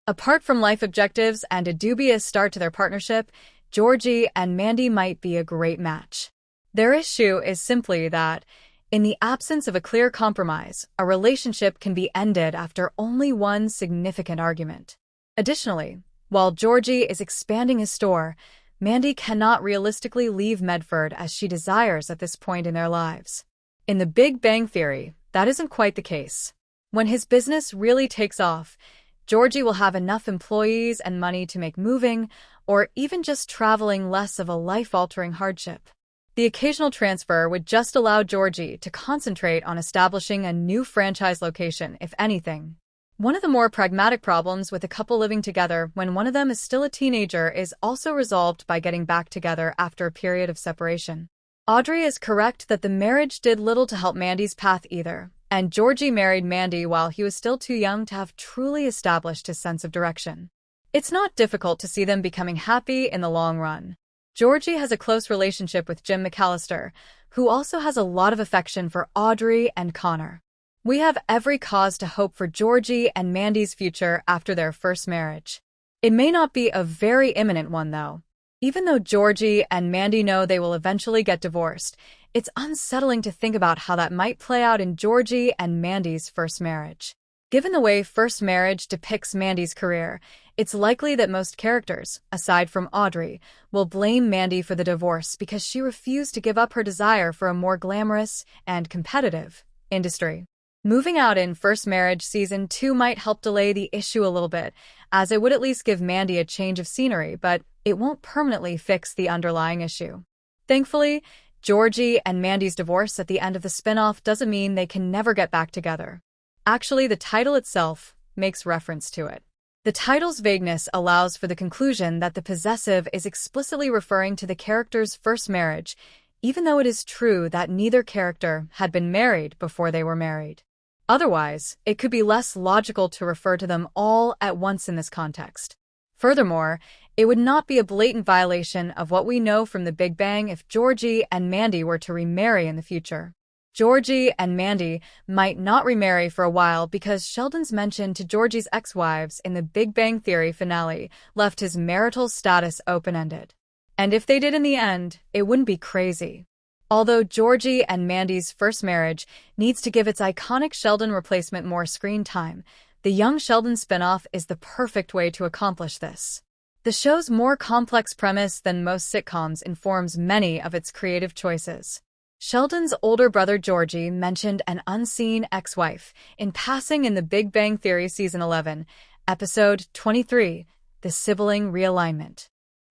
Apart from life objectives and a dubious start to their partnership, Georgie and Mandy might be a great match. Their issue is simply that, in the absence of a clear compromise, a relationship can be ended after only one significant argument. Additionally, while Georgie is expanding his store, Mandy cannot realistically leave Medford as she desires at this point in their lives. In The Big Bang Theory, that isn't quite the case. When his business really takes off, Georgie will have enough employees and money to make moving, or even just traveling, less of a life-altering hardship. The occasional transfer would just allow Georgie to concentrate on establishing a new franchise location, if anything. One of the more pragmatic problems with a couple living together when one of them is still a teenager is also resolved by getting back together after a period of separation. Audrey is correct that the marriage did little to help Mandy's path either, and Georgie married Mandy while he was still too young to have truly established his sense of direction. It's not difficult to see them becoming happy in the long run. Georgie has a close relationship with Jim McAllister, who also has a lot of affection for Audrey and Connor. We have every cause to hope for Georgie and Mandy's future after their first marriage. It may not be a very imminent one, though. Even though Georgie and Mandy know they will eventually get divorced, it's unsettling to think about how that might play out in Georgie and Mandy's first marriage. Given the way First Marriage depicts Mandy's career, it's likely that most characters, aside from Audrey, will blame Mandy for the divorce because she refused to give up her desire for a more glamorous and competitive industry. Moving out in First Marriage Season 2 might help delay the issue a little bit, as it would at least give Mandy a change of scenery, but it won't permanently fix the underlying issue. Thankfully, Georgie and Mandy's divorce at the end of the spin-off doesn't mean they can never get back together. Actually, the title itself makes reference to it. The title's vagueness allows for the conclusion that the possessive is explicitly referring to the character's first marriage, even though it is true that neither character had been married before they were married. Otherwise, it could be less logical to refer to them all at once in this context. Furthermore, it would not be a blatant violation of what we know from The Big Bang if Georgie and Mandy were to remarry in the future. Georgie and Mandy might not remarry for a while because Sheldon's mention to Georgie's ex-wives in The Big Bang Theory finale left his marital status open-ended. And if they did in the end, it wouldn't be crazy. Although Georgie and Mandy's first marriage needs to give its iconic Sheldon replacement more screen time, the Young Sheldon spinoff is the perfect way to accomplish this. The show's more complex premise than most sitcoms informs many of its creative choices. Sheldon's older brother Georgie mentioned an unseen ex-wife in passing in The Big Bang Theory Season 11, Episode 23, The Sibling Realignment.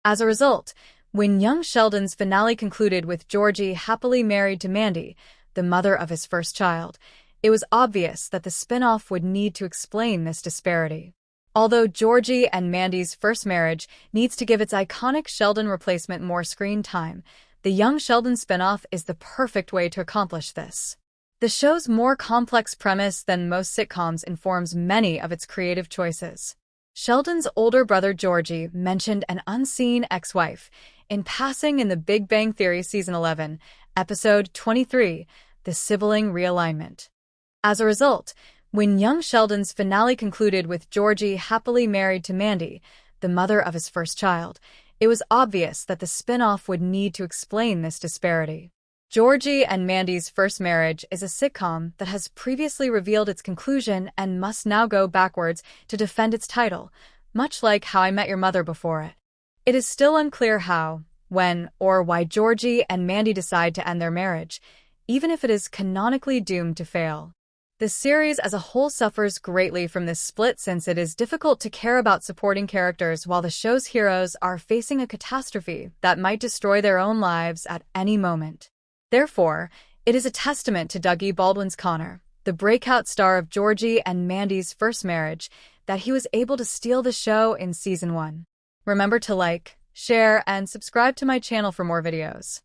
As a result, when Young Sheldon's finale concluded with Georgie happily married to Mandy, the mother of his first child, it was obvious that the spin-off would need to explain this disparity. Although Georgie and Mandy's first marriage needs to give its iconic Sheldon replacement more screen time, the Young Sheldon spinoff is the perfect way to accomplish this. The show's more complex premise than most sitcoms informs many of its creative choices. Sheldon's older brother Georgie mentioned an unseen ex-wife in passing in The Big Bang Theory Season 11, Episode 23, The Sibling Realignment. As a result, when Young Sheldon's finale concluded with Georgie happily married to Mandy, the mother of his first child, it was obvious that the spin-off would need to explain this disparity. Georgie and Mandy's first marriage is a sitcom that has previously revealed its conclusion and must now go backwards to defend its title, much like How I Met Your Mother before it. It is still unclear how, when, or why Georgie and Mandy decide to end their marriage, even if it is canonically doomed to fail. The series as a whole suffers greatly from this split since it is difficult to care about supporting characters while the show's heroes are facing a catastrophe that might destroy their own lives at any moment. Therefore, it is a testament to Dougie Baldwin's Connor, the breakout star of Georgie and Mandy's first marriage, that he was able to steal the show in Season 1. Remember to like, share, and subscribe to my channel for more videos.